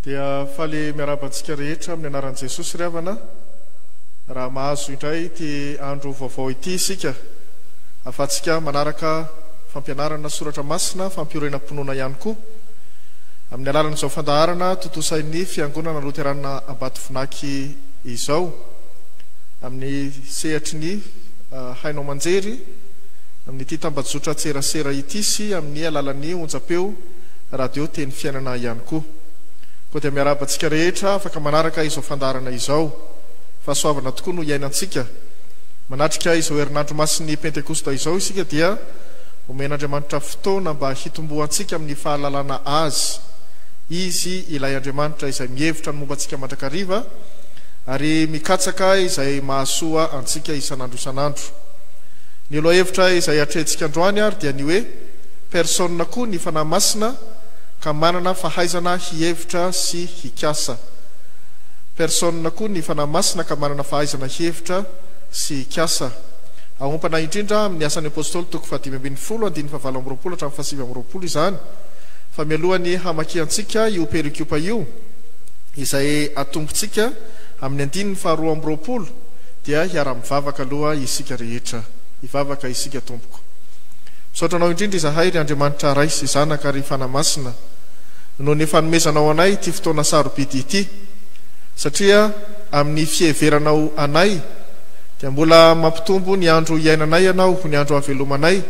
Dia faly miarabantsika rehetra amin'ny anaran'i Jesosy ry havana, raha mahazo indray ty andro vaovao ity isika, afatsika manaraka fampianarana soratra masina, fampiorena-ponoana ihany koa amin'ny alalan'izao fandaharana totosain'ny fiangonana Luterana Ambatovonaky izao, amin'ny sehatry ny hainao manjery amin'ny ity tambazotra tserasera ity sy amin'ny alalan'ny onjapeo radio teny fiainana ihany koa. Koa dia miarabantsika rehetra afaka manaraka izao fandaharana izao, fahasoavana tokoa no iainantsika. Manatrika izao herinandro masin'ny Pentekosta izao isika dia omen'Andriamanitra fotoana mba hitomboantsika amin'ny fahalalana azy. Izy ilay Andriamanitra izay mihevitra ny mombantsika mandrakariva ary mikatsaka izay mahasoa antsika isanandro isanandro. Ny lohahevitra izay atrehantsika androany ary dia ny hoe persona koa ny fanahy masina ka manana fahaizana hihevitra sy hikasa. Persona koa ny fanahy masina ka manana fahaizana hihevitra sy hikasa. Ahompana indrindra amin'ny asan'ny apôstôly toko 10:7-20 izany, fa mialohany hamakiantsika io perikiopa io izay atombotsika amin'ny 2:20 dia hiara-mivavaka aloha isika rehetra, hivavaka isika tompoko. Misaotranao indrindra izahay ry Andriamanitra ray sy zanaka ary fanahy masina noho ny fanomezanao anay ty fotoana sarobidy ity, satria amin'ny fiheveranao anay dia mbola mampitombo ny andro iainanay ianao, ny andro havelomanay,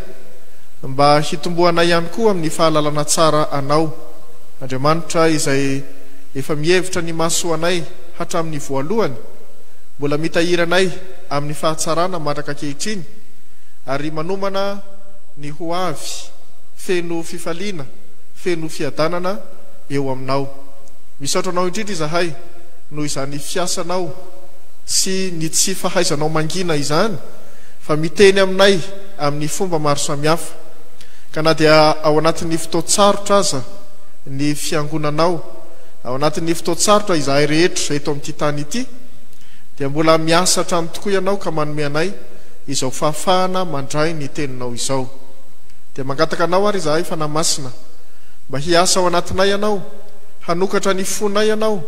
mba hitomboanay ihany koa amin'ny fahalalana tsara anao. Andriamanitra izay efa mihevitra ny mahasoa anay hatramin'ny voalohany, mbola mitahiranay amin'ny fahatsarana mandraka ankehitriny ary manomana ny ho avy feno fifaliana, feno fiadanana eo aminao. Misaotranao indrindra izahay noho izany fiasanao sy ny tsy fahaizanao mangina izany, fa miteny aminay amin'ny fomba maro samihafa, ka na dia ao anatin'ny fotoatsarotra aza ny fiangonanao, ao anatin'ny fotoatsarotra izahay rehetra eto amin'ity tany ity, dia mbola miasa hatrany tokoa ianao ka manome anay izao fahafahana mandray ny teninao izao. Dia mangataka anao ary izahay fanahy masina mba hiasa ao anatinay ianao, hanokatra ny fonay ianao,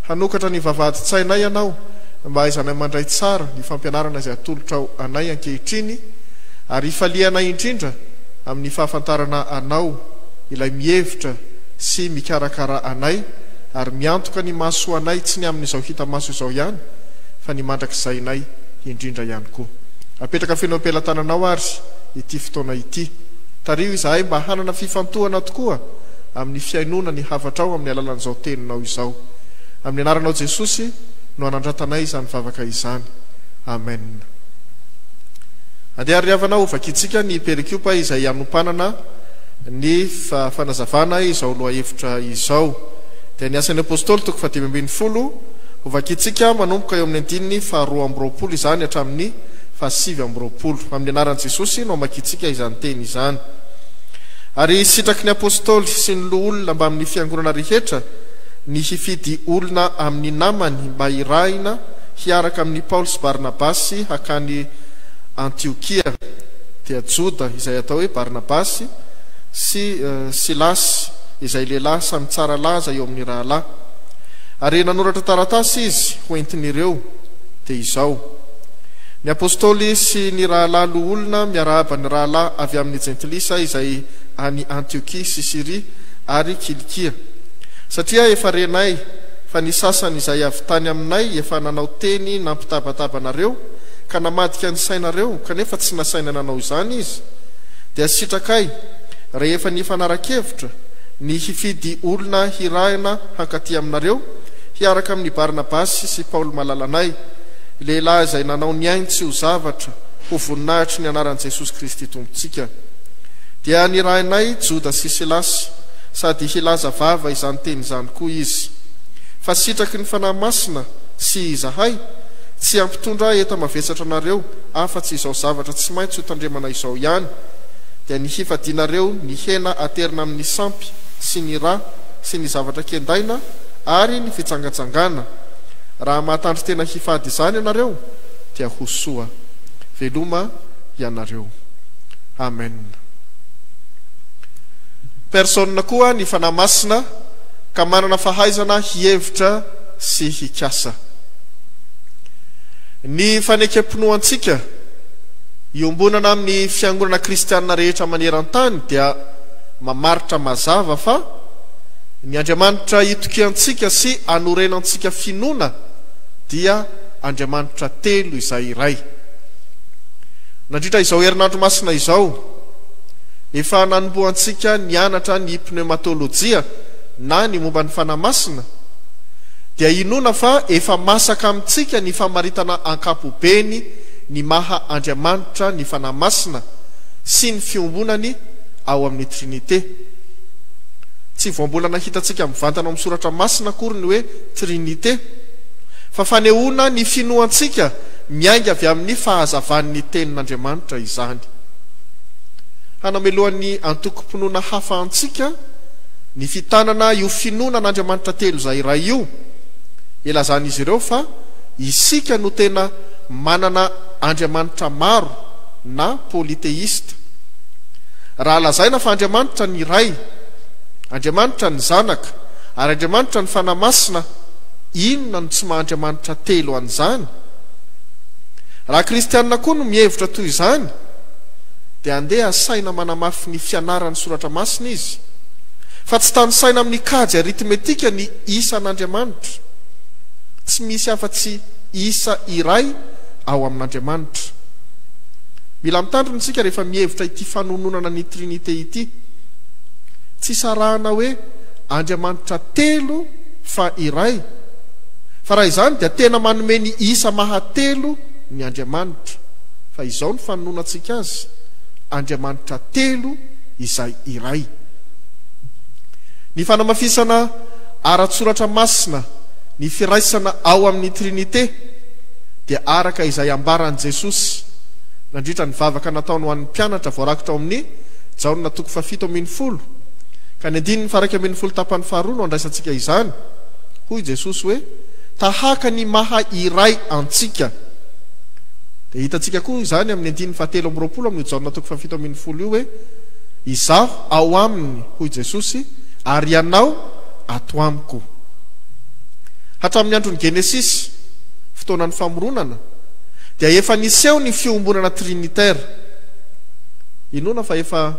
hanokatra ny vavahady-tsainay ianao, mba aizanay mandray tsara ny fampianarana izay atolotra ao anay ankehitriny, ary ifalianay indrindra amin'ny fahafantarana anao ilay mihevitra sy mikarakara anay, ary miantoka ny mahasoa anay tsy ny amin'izao hita maso izao ihany, fa ny mandrak'izainay indrindra ihany koa. Apetraka feno am-pelantananao ary ity fotoana ity, tario izahay mba hanana fifantohana tokoa amin'ny fiainona ny havatrao amin'ny alalan'izao teninao izao. Amin'ny anaranao Jesosy no anandratanay izany vavaka izany. Amen. Andeha ry havanao vakitsika ny perikiopa izay anompanana ny fanazavana izao lohahevitra izao. Dia ny asan'ny apôstôly toko 10:20 vakitsika manomboka eo amin'ny 2:20 izany hatramin'ny 7:20. Amin'ny anaran'i Jesosy no makitsika izany teny izany. Ary sitraky ny apôstôly sy ny loha-olona mba amin'ny fiangonana rehetra ny hifidy olona amin'ny namany mba irahina hiaraka amin'ny Paoly sy Barnabasy hakany Antiokia, dia Joda izay atao hoe Barnabasy sy Silasy izay lehilahy samy tsara laza eo amin'ny rahalahy. Ary nanoratra taratasy izy ho entin'ireo dia izao: ny apôstôly sy ny rahalahy loha-olona miarahaba ny rahalahy avy amin'ny jentilisa izay any Antiokia sy Siria ary Kilikia, satria efa renay fa ny sasany izay avy tany aminay efa nanao teny nampitabatabanaareo ka namadika ny sainareo, kanefa tsy nasaina nanao izany izy. Dia sitrakay rehefa ny fanarakevitra ny hifidy olona hirahina hankaty aminareo hiaraka amin'ny Barnabasy sy Paoly malalanay, lehilahy izay nanao ny ainy tsy ho zavatra ho voninahitry ny anaran'i Jesosy Kristy tompontsika. Dia nirahinay Joda sy Silasy, sady hilaza vava izany teny izany koa izy. Fa sitraky ny fanahy masina sy izahay tsy ampitondra eta mavesatra anareo afa-tsy izao zavatra tsy maintsy ho tandremana izao ihany, dia ny hifadinareo ny hena aterina amin'ny sampy sy ny ra sy ny zavatra kendaina ary ny fitsangajangana. Raha mahatandro tena hifady izany ianareo dia ho soa. Veloma ianareo. Amen. Persona koa ny fanahy masina ka manana fahaizana hihevitra sy hikasa. Ny fanekempinoantsika iombonana amin'ny fiangonana kristianina rehetra maneran-tany dia mamaritra mazava fa ny Andriamanitra itokiantsika sy anorenantsika finoana dia Andriamanitra telo izay iray. Nandritra izao herinandro masina izao, efa nanomboantsika nianatra ny pneumatolojia na ny momba ny fanamasina, dia inoana fa efa masaka amintsika ny famaritana ankapobeny ny maha Andriamanitra ny fanamasina sy ny fiombonany ao amin'ny Trinité. Tsy voambolana hitantsika mivantana amin'ny soratra masina akory ny hoe Trinité, fa fanehoana ny finoantsika miainga avy amin'ny fahazavan'ny tenin'Andriamanitra izany. Hanamelohan'ny antokom-pinoana hafa antsika ny fitanana io finoana n'Andriamanitra telo izay iray io, ilazan'izy ireo fa isika no tena manana Andriamanitra maro na polyteista. Raha lazaina fa Andriamanitra ny iray, Andriamanitra ny zanaka ary Andriamanitra ny fanamasina, inona no tsy maha-Andriamanitra telo an'izany? Raha kristianina koa no mihevitra toy izany, dia andeha asaina manamafy ny fianarany soratra masina izy, fa tsy tanosaina amin'ny kajy aritmetika ny isan'Andriamanitra. Tsy misy afa-tsy isa iray ao amin'Andriamanitra. Mila mitandrina isika rehefa mihevitra ity fanononana ny Trinité ity. Tsy sarahana hoe Andriamanitra telo fa iray, fa raha izany dia tena manome ny isa mahatelo ny Andriamanitra. Fa izao ny fanononantsika azy, Andriamanitra telo izay iray. Ny fanamafisana ara-tsoratra masina, ny firaisana ao amin'ny Trinité dia araka izay ambaran Jesosy nandritra ny vavaka nataony ho an'ny mpianatra voarakitra ao amin'ny Jaona 7:10 ka ny 9:12 tapany faharoa no andraisantsika izany. Hoy Jesosy hoe tahaka ny maha iray antsika. Dia hitantsika koa izany amin'ny 9:13 amin'ny Jaona 7:10 io hoe izaho ao aminy, hoy Jesosy, ary ianao ato amiko. Hatramin'ny andron'ny Genesis, fotoanan'ny famoronana, dia efa niseho ny fiombonana trinitaire. Inona fa efa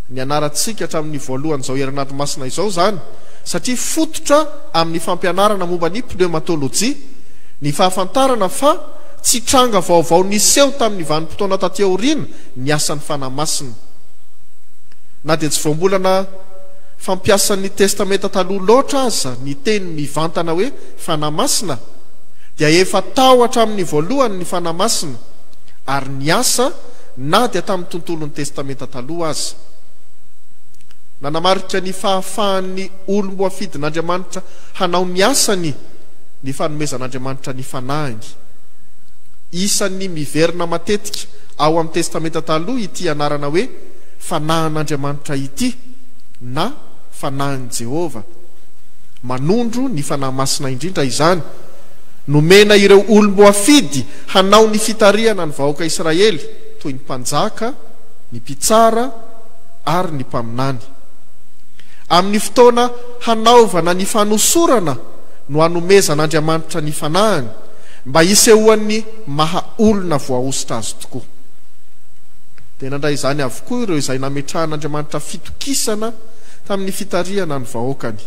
nianarantsika hatramin'ny voalohan'izao herinandro masina izao zany, satria fototra amin'ny fampianarana momba ny pneumatolojia ny fahafantarana fa tsy tranga vaovao niseho tamin'ny vanim-potoana taty aoriana ny asan'ny fanamasina. Na dia tsy voambolana fampiasan'ny testamenta taloha loatra aza ny teny mivantana hoe fanamasina, dia efa tao hatramin'ny voalohany ny fanamasina, ary ny asa na dia tamin'ny tontolon'ny testamenta taloha aza. Nanamarika ny fahafahan'ny olom-boafidin'Andriamanitra hanao ny asany ny fanomezan'Andriamanitra ny fanahiny. Isan'ny miverina matetika ao amin'ny testamenta taloha ity anarana hoe fanahan'Andriamanitra ity na fanahin'i Jehova. Manondro ny fanahy masina indrindra izany, nomena ireo olom-boafidy hanao ny fitariana ny vahoaka Israely toy ny mpanjaka, ny mpitsara ary ny mpaminany. Amin'ny fotoana hanaovana ny fanosorana no hanomezan'Andriamanitra ny fanahiny mba hisehoan'ny maha olona voahositra azy tokoa. Dia nandray izany avokoa ireo izay nametrahan'Andriamanitra fitokisana tamin'ny fitariana ny vahoakany.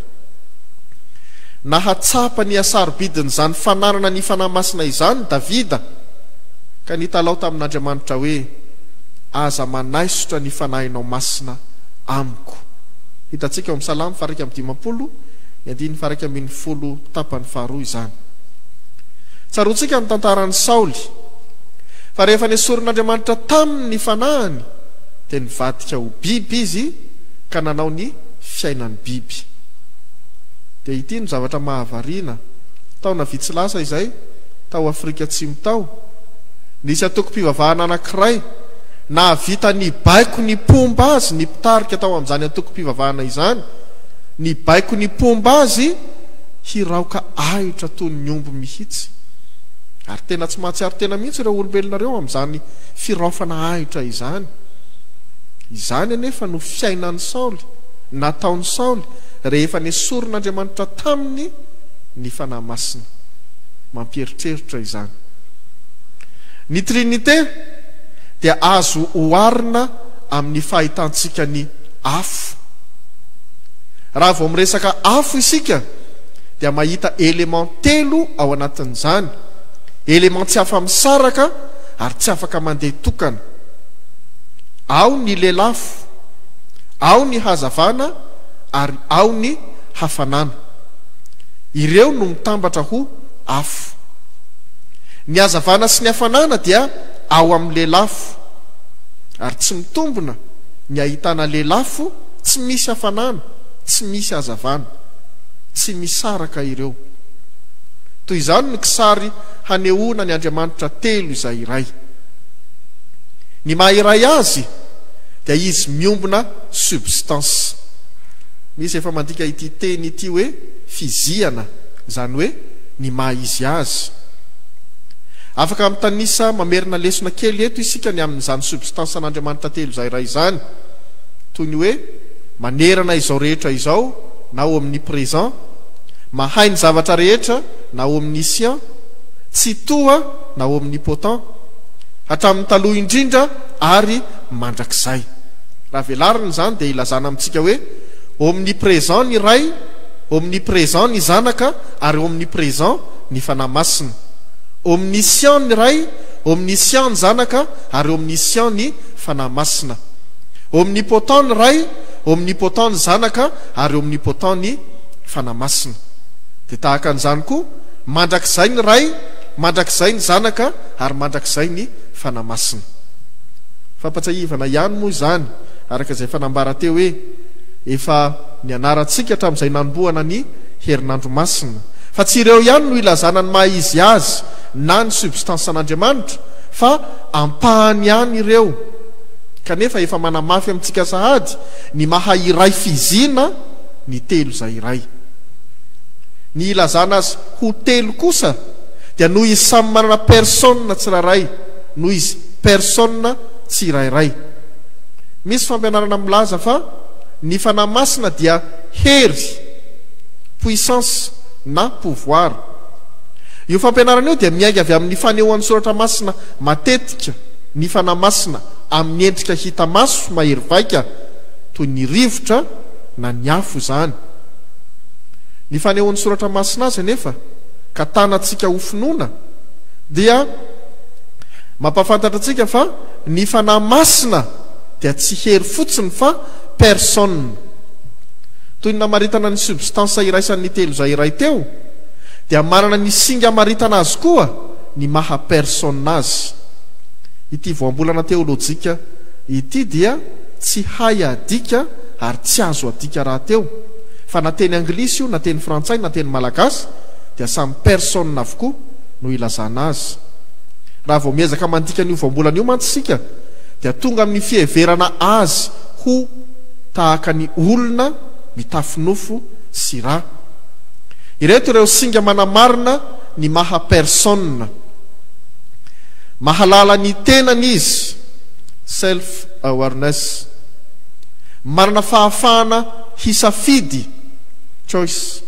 Nahatsapa ny asarobidin'izany fananana ny fanahy masina izany Davida, ka nitalao tamin'Andriamanitra hoe aza manaisotra ny fanahinao masina amiko. Hitantsika ao amin'ny Salamo 150, ny 1:10 tapany faharoa izany. Tsaroantsika ny tantaran'ny Saoly, fa rehefa nesorin'Andriamanitra tamin'ny fanahiny dia nivadika ho biby izy ka nanao ny fiainan'ny biby. Dia ity no zavatra mahavariana. Taona vitsy lasa izay, tao Afrika Atsimo tao, nisy atoko-pivavahana anankiray nahavita ny baiko ny pomba azy ny mpitarika tao amin'izany atoko-pivavahana izany, ny baiko ny pomba azy hiraoka ahitra toy ny omby mihitsy. Ary tena tsy mahatsiaro tena mihitsy ireo olombelonareo amin'izany firaofana ahitra izany. Izany anefa no fiainan'ny Saoly, nataon'ny Saoly rehefa nesoron'Andriamanitra taminy ny fanahy masina, mampieritreritra izany. Ny trinité dia azo oarina amin'ny fahitantsika ny afo. Raha vao miresaka afo isika dia mahita élément telo ao anatin'izany, élément tsy afa-misaraka ary tsy afaka mandeha tokana. Ao ny lelafo, ao ny hazavana, ary ao ny hafanana. Ireo no mitambatra ho afo. Ny hazavana sy ny hafanana dia ao amin'ny lelafo, ary tsy mitombona ny ahitana lelafo tsy misy hafanana, tsy misy hazavana, tsy misaraka ireo. Toy izany ny kisary hanehoana ny Andriamanitra telo izay iray. Ny maha-iray azy dia izy miombona substance. Misy efa mandika ity teny ity hoe fiziana, zany hoe ny maha-izy azy. Afaka mitanisa mamerina lesona kely eto isika ny amin'izany substance an'Andriamanitra telo izay iray izany, toy ny hoe manerana izao rehetra izao na ao amin'ny présent, mahay ny zavatra rehetra na ao omniscient, tsy toha na ao omnipotent, hatramin'ny taloha indrindra ary mandrakizay. Raha velarina izany dia ilazana amintsika hoe omniprésent ny ray, omniprésent ny zanaka, ary omniprésent ny fanahy masina. Omniscient ny ray, omniscient ny zanaka, ary omniscient ny fanahy masina. Omnipotent ny ray, omnipotent ny zanaka, ary omnipotent ny fanahy masina. Dia tahaka an'izany koa mandrakizay ny ray, mandrakizay ny zanaka, ary mandrakizay ny fanahy masina. Fampatsahivana ihany moa izany, araka izay fanambara teo hoe efa nianarantsika hatramin'izay nanomboana ny herinandro masina, fa tsy ireo ihany no ilazana ny maha-izy azy na ny substance an'Andriamanitra, fa ampahany ihany ireo. Kanefa efa manamafy amintsika sahady ny maha-iray fizina ny telo izay iray. Ny ilazana azy ho telo kosa dia noho izy samy manana persona tsirairay, noho izy persona tsirairay. Misy fampianarana milaza fa ny fanahy masina dia hery, puissance na pouvoir. Io fampianarana io dia miainga avy amin'ny fanehoan'ny soratra masina matetika ny fanahy masina amin'ny endrika hita maso mahery vaika, toy ny rivotra na ny afo izany. Ny fanehoan'ny soratra masina azy anefa ka tanantsika ho finoana dia mampafantatra antsika fa ny fanahy masina dia tsy hery fotsiny fa personne. Toy ny namaritana ny substance iraisan'ny telo izay iray teo dia manana ny singa maritana azy koa ny maha personne azy. Ity voambolana teolojika ity dia tsy hay adika ary tsy azo adika raha teo, fa na teny anglisy io, na teny frantsay, na teny malagasy dia samy personne avokoa no ilazana azy. Raha vao miezaka mandika an'io voambolana io mantsika dia tonga amin'ny fiheverana azy ho tahaka ny olona mitafinofo sy rà. Ireto ireo singa manamarina ny maha personne. Mahalala ny tenany izy, self awareness. Marina fahafahana hisafidy, choice.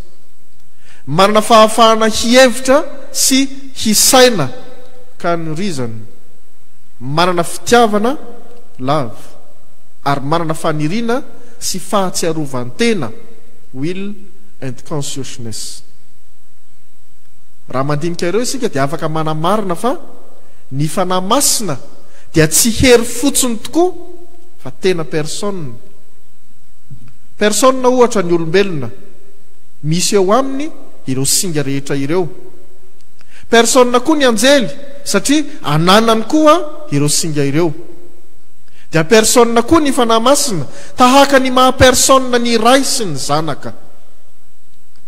Marina fahafahana hihevitra sy hisaina, can reason. Marana fitiavana, love. Ary marana fanirina sy fahatsiarovantena, will and consciousness. Raha mandinika ireo isika dia afaka manamarina fa ny fanahy masina dia tsy hery fotsiny tokoa fa tena personne. Personne ohatra ny olombelona, misy eo aminy ireo singa rehetra ireo. Personne koa ny anjely satria ananany koa ireo singa ireo. Dia personne koa ny fanahy masina tahaka ny maha personne ny ray sy ny zanaka.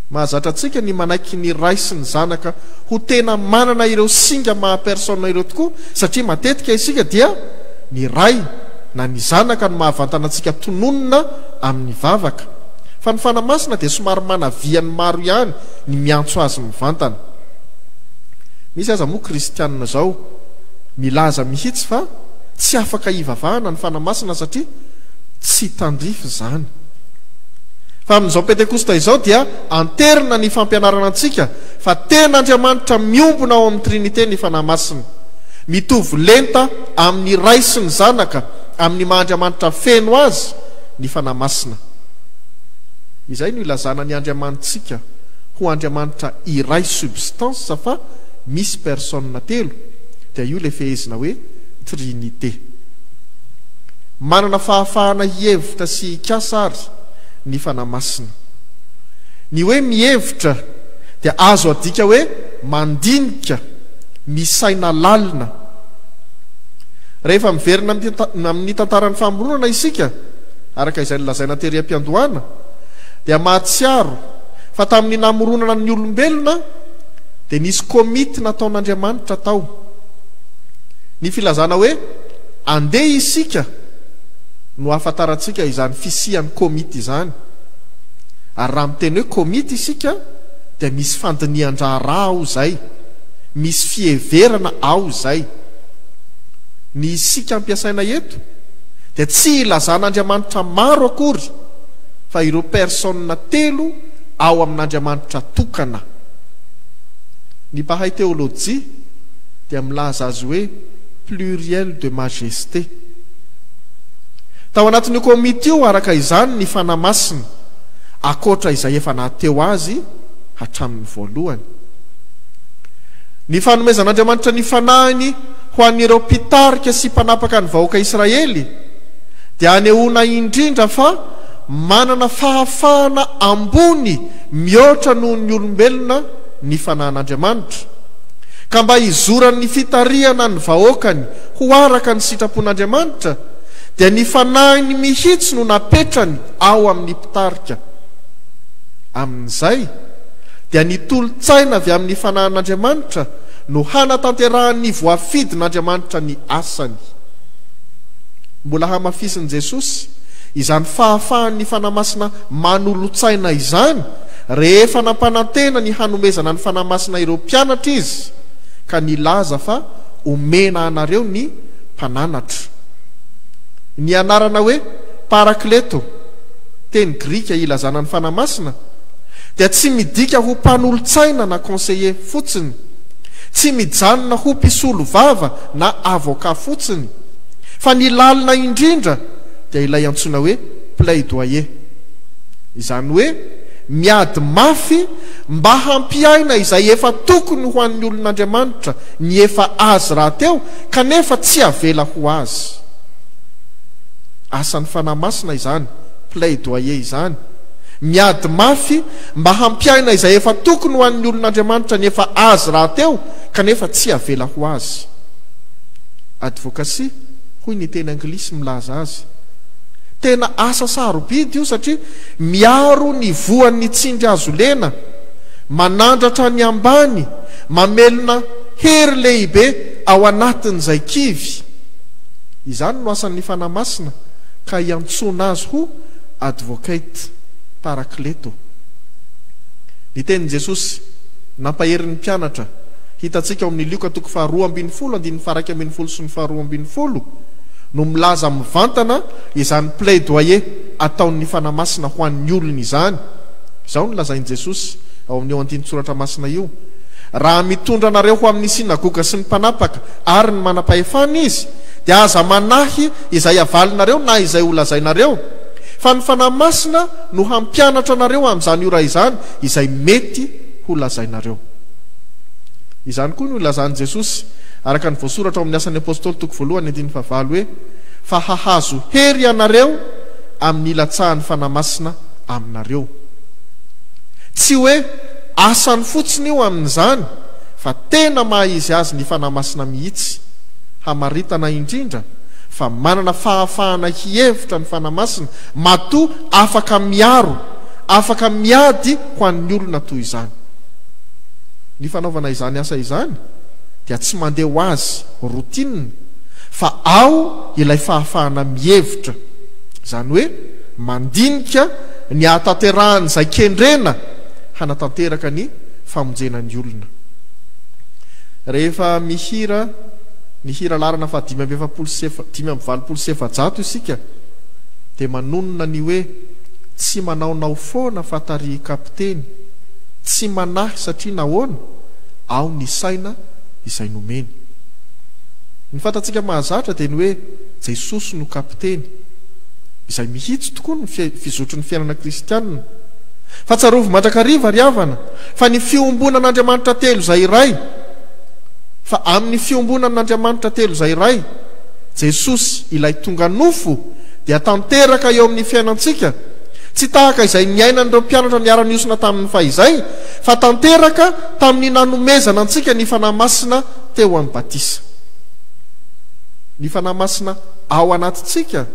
Mahazatra antsika ny manaiky ny ray sy ny zanaka ho tena manana ireo singa maha personne ireo tokoa, satria matetika isika dia ny ray na ny zanaka no mahavantana antsika tononona amin'ny vavaka, fa ny fanahy masina dia somary manaviany maro ihany ny miantso azy mivantana. Misy aza moa kristianina zao milaza mihitsy fa tsy afaka hivavahana ny fanahy masina satria tsy tandrify zany. fa amin'izao pentekosta izao dia anterina ny fampianarana antsika fa tena Andriamanitra miombona ao amin'ny trinité ny fanahy masina, mitovy lenta amin'ny Ray sy ny Zanaka amin'ny maha-Andriamanitra feno azy ny fanahy masina. Izay no ilazana ny Andriamanitsika ho Andriamanitra iray substance fa misy personne telo, dia io le fehezina hoe trinité. Manana fahafahana hihevitra sy hikasa ary ny fanahy masina. Ny hoe mihevitra dia azo adika hoe mandinika, misaina lalina. Rehefa miverina amin'ny tantaran'ny famoronana isika, araka izay nilazaina tery am-piandohana, dia mahatsiaro fa tamin'ny namoronana ny olombelona dia nisy komity nataon'Andriamanitra tao. Ny filazana hoe andeha isika no ahafantarantsika izany fisian'ny komity izany. Ary raha miteny hoe komity isika dia misy fandinihan-draharaha ao izay, misy fieverana ao izay. Ny isika ampiasaina eto dia tsy ilazan'Andriamanitra maro akory fa ireo personne telo ao amin'Andriamanitra tokana. Ny mpahay teolojia dia milaza azy hoe pluriel de majesté. Tao anatin'io komity io araka izany ny fanahy masina, akoatra izay efa nahateo azy hatramin'ny voalohany. Ny fanomezan'Andriamanitra ny fanahiny ho an'ireo mpitarika sy mpanapaka ny vahoaka Israely dia anehoana indrindra fa manana fahafahana ambony mihoatra noho ny olombelona ny fanahin'Andriamanitra, ka mba hizoran'ny fitarihana ny vahoakany ho araka ny sitrapon'Andriamanitra dia ny fanahiny mihitsy no napetrany ao amin'ny mpitarika. Amin'izay dia ny tolotsaina avy amin'ny fanahin'Andriamanitra no hanatanterahany voafidin'Andriamanitra ny asany. Mbola hamafisin'i Jesosy izany fahafahan'ny fanahy masina manolotsaina izany rehefa nampanantena ny hanomezana ny fanahy masina ireo mpianatra izy, ka nilaza fa omena anareo ny mpananatra. Ny anarana hoe parakleto, teny grika ilazana ny fanahy masina, dia tsy midika ho mpanolotsaina na conseiller fotsiny, tsy mijanona ho mpisolo vava na avoka fotsiny, fa ny lalina indrindra dia ilay antsoina hoe plaidoyer. Izany hoe miady mafy mba hampiaina izay efa tokony ho an'ny olon'Andriamanitra ny efa azy rahateo kanefa tsy avela ho azy. Asan'ny fanahy masina izany, plaidoyer izany, miady mafy mba hampiaina izay efa tokony ho an'ny olon'Andriamanitra ny efa azy rahateo kanefa tsy avela ho azy. Advocacy hoy ny teny anglisy milaza azy. Tena asa sarobidy io satria miaro ny voan'ny tsindry azo lena, manandratra ny ambany, mamelona hery lehibe ao anatin'izay kivy. Izany no asan'ny fanahy masina, ka iantsona azy ho advocate, parakleto. Ny tenin'i Jesosy nampaherin'ny mpianatra, hitantsika ao amin'ny Luka 2:12 sy 2:12 no milaza mivantana izany plaidoyer ataon'ny fanahy masina ho an'ny olona izany. Izao no lazain'i Jesosy ao amin'ny eo andiny soratra masina io: raha mitondra anareo ho amin'ny sinagoga sy ny mpanapaka ary ny manam-pahefana izy, dia aza manahy izay avalinareo na izay ho lazainareo, fa ny fanahy masina no hampianatra anareo amin'izany ora izany izay mety ho lazainareo. Izany koa no ilazan'i Jesosy araka ny voasoratra ao amin'ny asan'ny apôstôly 1:9 hoe fa hahazo hery ianareo amin'ny ilatsahan'ny fanahy masina aminareo. Tsy hoe asany fotsiny io amin'izany, fa tena mahaizy azy ny fanahy masina mihitsy. Hamaritana indrindra fa manana fahafahana hihevitra ny fanahy masina, matoa afaka miaro, afaka miady ho an'ny olona toy izany. Ny fanaovana izany asa izany dia tsy mandeha ho azy routine, fa ao ilay fahafahana mihevitra. Izany hoe mandinika ny ahatanterahany izay kendrena hanatanteraka ny famonjenan'ny olona. Rehefa mihira ny hira larana fa 5:7 isika dia manonona ny hoe tsy manaonao foana fatary kapiteny, tsy manahy satria nahoana ao ny saina izay nomeny. Ny fantatsika mahazatra dia ny hoe Jesosy no kapiteny, izay mihitsy tokoa ny fizotry ny fiainana kristianina. Fa tsarovy mandrakariva ry havana fa ny fiombonan'Andriamanitra telo izay iray, fa amin'ny fiombonan'Andriamanitra telo izay iray, Jesosy ilay tonga nofo dia tanteraka eo amin'ny fiainantsika, tsy tahaka izay niainan'ireo mpianatra niara-niosina tamin'ny fahizay, fa tanteraka tamin'ny nanomezana antsika ny fanahy masina teo amin'ny batisa. Ny fanahy masina ao anatitsika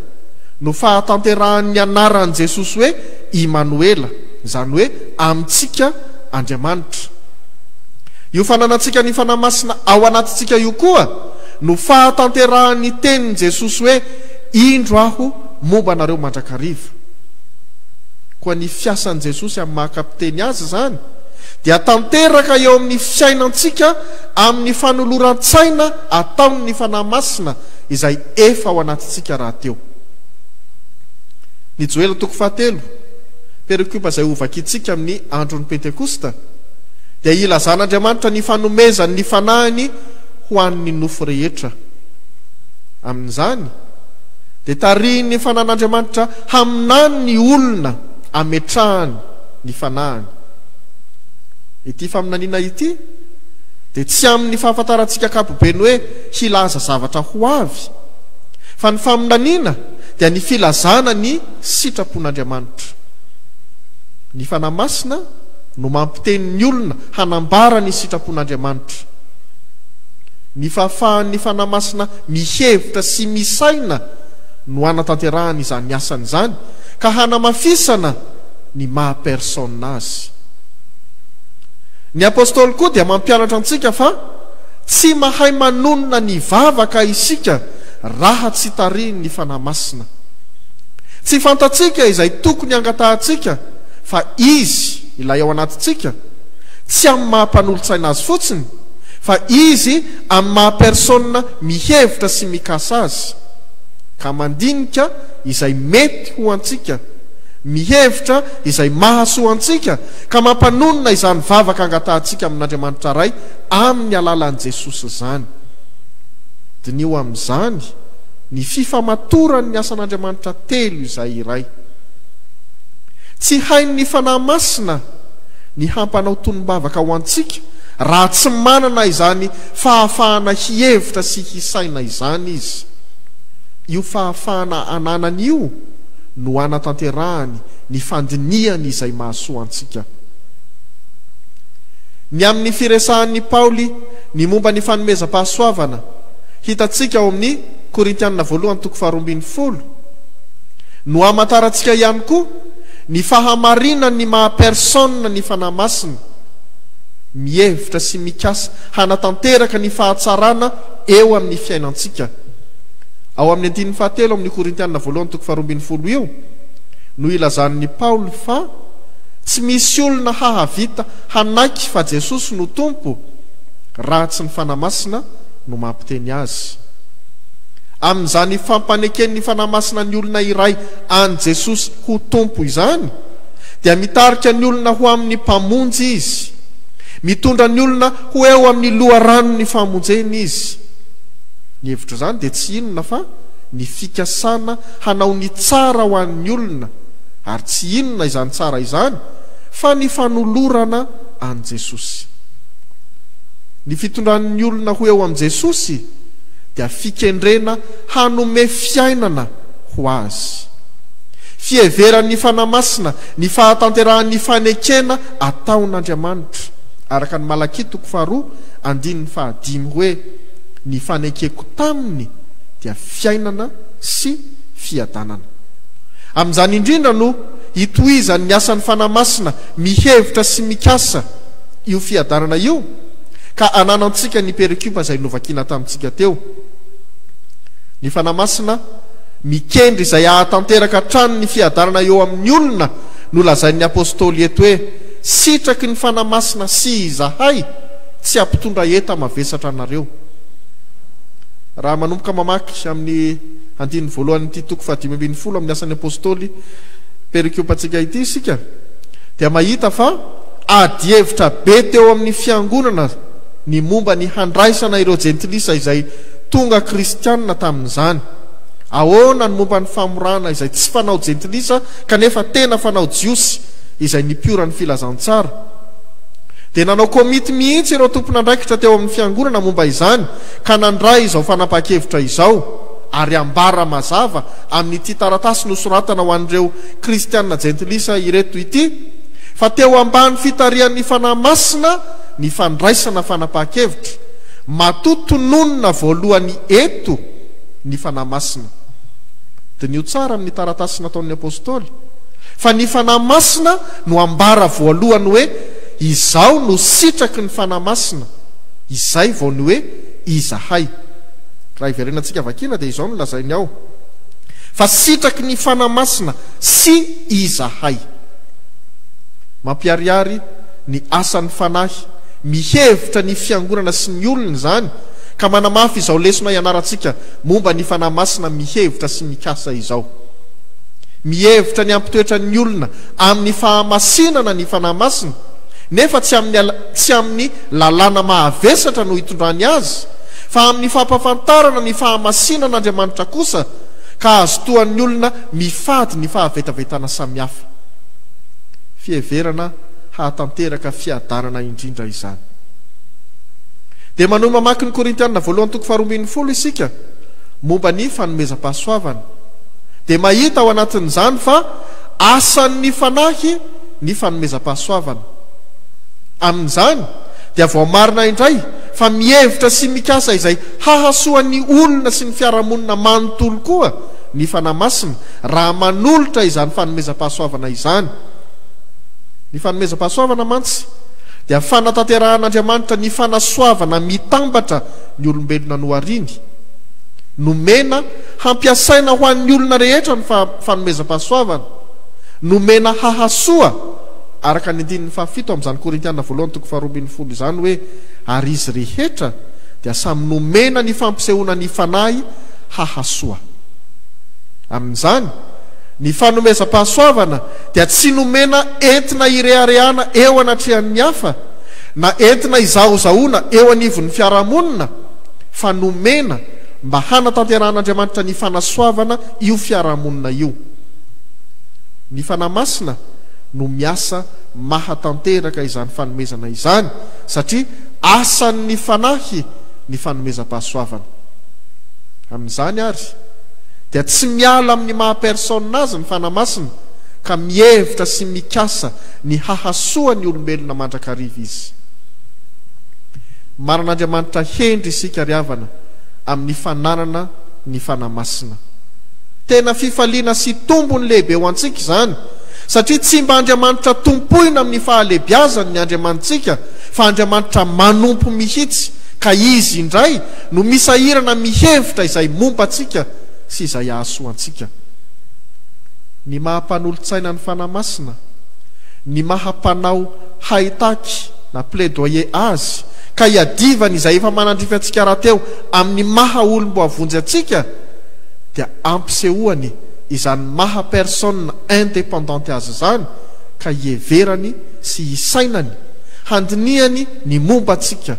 no fahatanterahan'ny anaran'i Jesosy hoe Immanuela, izany hoe amintsika Andriamanitra. Io fananantsika ny fanahy masina ao anatitsika io koa no fahatanterahan'ny tenin'i Jesosy hoe indro aho momba nareo mandrakariva. Koa ny fiasan'i Jesosy amin'ny mahakapiteny azy zany dia tanteraka eo amin'ny fiainantsika amin'ny fanoloran-tsaina ataon'ny fanahy masina izay efa ao anatitsika raha teo. Ny Joela 7 perikupa izay ovakitsika amin'ny andron'ny Pentekosta dia ilazan'Andriamanitra ny fanomezany ny fanahiny ho an'ny nofo rehetra. Amin'izany dia tarihiny fanan'Andriamanitra haminany ny olona ametrahany ny fanahiny. Ity faminaniana ity dia tsy amin'ny fahafantarantsika ankapobeny hoe hilaza zavatra ho avy, fa ny faminaniana dia ny filazana ny sitrapon'Andriamanitra. Ny fanahy masina no mampiteny ny olona hanambara ny sitrapon'Andriamanitra. Ny fahafahan'ny fanahy masina mihevitra sy misaina no anatanterahany izany asany izany ka hanamafisana ny mahapersona azy. Ny apôstôly koa dia mampianatra antsika fa tsy mahay manonona ny vavaka isika raha tsy tarihiny ny fanahy masina. Tsy fantatsika izay tokony angatahantsika, fa izy ilay ao anatitsika, tsy amin'ny mahampanolo-tsaina azy fotsiny, fa izy amin'ny mahapersona mihevitra sy mikasa azy, ka mandinika izay mety ho antsika, mihevitra izay mahasoa antsika, ka mampanonona izany vavaka angatahantsika amin'Andriamanitra ray amin'ny alalan'i Jesosy zany. Dinio amin'izany ny fifamatoran'ny asan'Andriamanitra telo izay iray. Tsy hain'ny fanahy masina ny hampanao tonom-bavaka ho antsika raha tsy manana izany fahafahana hihevitra sy hisaina izany izy. Io fahafahana ananany io no anatanterahany ny fandiniany izay mahasoa antsika. Ny amin'ny firesahan'ny Paoly ny momba ny fanomezam-pahasoavana hitatsika ao amin'ny Korintianina 1:12 no amantarantsika ihany koa ny fahamarinany ny mahapersona ny fanahy masina, mihevitra sy mikasa hanatanteraka ny fahatsarana eo amin'ny fiainantsika. Ao amin'ny 7 amin'ny Korintianina 1:12 io no ilazan'ny Paoly fa tsy misy olona hahavita hanaiky fa Jesosy no tompo raha tsy ny fanahy masina no mampiteny azy. Amin'izany fampaneken'ny fanahy masina ny olona iray an Jesosy ho tompo izany dia mitarika ny olona ho amin'ny mpamonjy izy, mitondra ny olona ho eo amin'ny loharano ny famonjeny izy. Ny hevitra zany dia tsy inona fa ny fikasana hanao ny tsara ho an'ny olona, ary tsy inona izany tsara izany fa ny fanolorana an Jesosy. Ny fitondran'ny olona ho eo am Jesosy dia fikendrena hanome fiainana ho azy. Fieveran'ny fanahy masina ny fahatanterahan'ny fanekena ataon'Andriamanitra, araka ny Malakia 2:5 hoe ny fanekeko taminy dia fiainana sy fiadanana. Amin'izany indrindra no hitohizany ny asan'ny fanahy masina mihevitra sy mikasa io fiadanana io, ka ananantsika ny perikupa izay novakina tamintsika teo. Ny fanahy masina mikendry izay ahatanteraka trano ny fiadanana eo amin'ny olona no lazain'ny apôstôly eto hoe sitraky ny fanahy masina sy izahay tsy ampitondra eta mavesatra anareo. Raha manomboka mamaky amin'ny 1:5 amin'ny asan'ny apôstôly perikiopantsika ity isika dia mahita fa adievitra be teo amin'ny fiangonana ny momba ny handraisana ireo jentilisa izay tonga kristianina tamin'izany. Ahoana ny momba ny famorana izay tsy fanao jentilisa kanefa tena fanao jiosy izay nipiora ny filazantsara. Dia nanao komity mihitsy ireo tompon'andraikitra teo amin'ny fiangonana momba izany ka nandray izao fanapa-kevitra izao ary ambara mazava amin'ity taratasy nosoratana ho an'ireo kristianina jentilisa ireto ity fa teo ambany fitarian'ny fanahy masina ny fandraisana fanapa-kevitra matotononona voalohany eto ny fanahy masina. Dia nio tsara amin'ny taratasy nataon'ny apôstôly fa ny fanahy masina no ambara voalohany hoe izao no sitraky ny fanahy masina, izay vao ny hoe izahay. Raha iverenantsika vakina dia izao no lazainy ao fa sitraky ny fanahy masina sy izahay. Mampiariary ny asan'ny fanahy mihevitra ny fiangonana sy ny olona zany ka manamafy izao lesona ianarantsika momba ny fanahy masina mihevitra sy mikasa izao. Mihevitra ny ampitoetra ny olona amin'ny fahamasinana ny fanahy masina nefa tsy amin'ny lalàna mahavesatra no hitondrany azy fa amin'ny fampafantarana ny fahamasinan'Andriamanitra kosa ka azotoan'ny olona mifady ny fahavetavetana samihafa. Fieverana hahatanteraka fiadanana indrindra izany. Dia manohy mamaky ny Korintianina 1:12 isika momba ny fanomezam-pahasoavana dia mahita ao anatin'izany fa asan'ny fanahy ny fanomezam-pahasoavana. Amin'izany dia voamarina indray fa mihevitra sy mikasa izay hahasoan'ny olona sy ny fiarahamonina manontolo koa ny fanahy masina raha manolotra izany fanomezam-pahasoavana izany. Ny fanomezam-pahasoavana mantsy dia fanatanteran'Andriamanitra ny fanasoavana mitambatra ny olombelona nohariny, nomena hampiasaina ho an'ny olona rehetra ny fanomezam-pahasoavana, nomena hahasoa araka ny 7 amin'izany Korintianina 1:12 izany hoe ary izy rehetra dia samy nomena ny fampisehoana ny fanahy hahasoa. Amin'izany ny fanomezam-pahasoavana dia tsy nomena entina ireharehana eo anatrehan'ny hafa na entina izahozahoana eo anivon'ny fiarahamonina fa nomena mba hanatanteran'Andriamanitra ny fanasoavana io fiarahamonina io. Ny fanahy masina no miasa mahatanteraka izany fanomezana izany satria asan'ny fanahy ny fanomezam-pahasoavana. Amin'izany ary dia tsy miala amin'ny mahapersona azy ny fanahy masina ka mihevitra sy mikasa ny hahasoa ny olombelona mandrakariva izy. Maran'Andriamanitra hendry isika ry havana amin'ny fananana ny fanahy masina. Tena fifaliana sy tombony lehibe ho antsika izany satria tsy mba Andriamanitra tompoina amin'ny fahalebiazany ny Andriamanitsika fa Andriamanitra manompo mihitsy ka izy indray no misahirana mihevitra izay momba antsika sy izay ahasoa antsika. Ny mahampanolo-tsaina ny fanahy masina, ny mahampanao haitaky na plaidoyer azy ka hiadivany izay efa manandrify antsika rahateo amin'ny maha olom-bo avonjy antsika dia ampisehoany izany maha persona indépendante azy zany ka hieverany sy hisainany handiniany ny momba antsika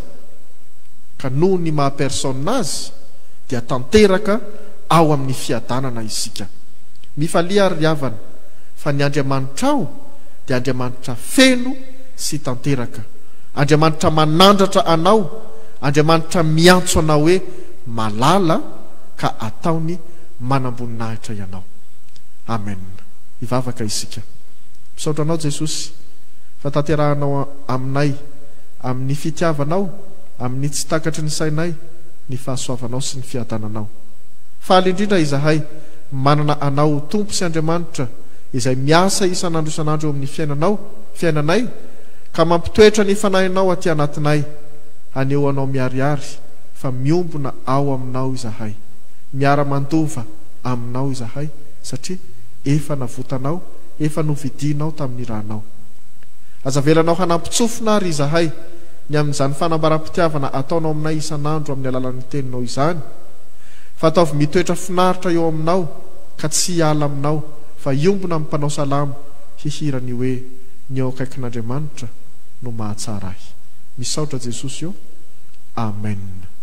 ka noho ny maha persona azy dia tanteraka ao amin'ny fiadanana isika. Mifalia ry havana fa ny Andriamanitra ao dia Andriamanitra feno sy tanteraka, Andriamanitra manandratra anao, Andriamanitra miantso anao hoe malala ka ataony manamboninahitra ianao. Amen. Ivavaka isika. Misaotra anao Jesosy fa tanterahanao aminay amin'ny fitiavanao, amin'ny tsy takatry ny sainay, ny fahasoavanao sy ny fiadananao. Faly indrindra izahay manana anao tompo sy Andriamanitra izay miasa isan'andro isan'andro eo amin'ny fiainanay ka mampitoetra ny fanahinao aty anatinay aneo anao miariary fa miombona ao aminao izahay, miara-mandova aminao izahay satria efa navotanao, efa novidinao tamin'ny ranao. Azavelanao hanampitsofina ary izahay ny amin'izany fanambaram-pitiavana ataonao aminay isan'andro amin'ny alalan'ny teninao izany fa ataovy mitoetra finaritra eo aminao ka tsy hiala aminao fa iombona amin'ny mpanao salamo hihirany hoe ny ao akaikin'Andriamanitra no mahatsara ahy. Misaotra Jesosy eo. Amen.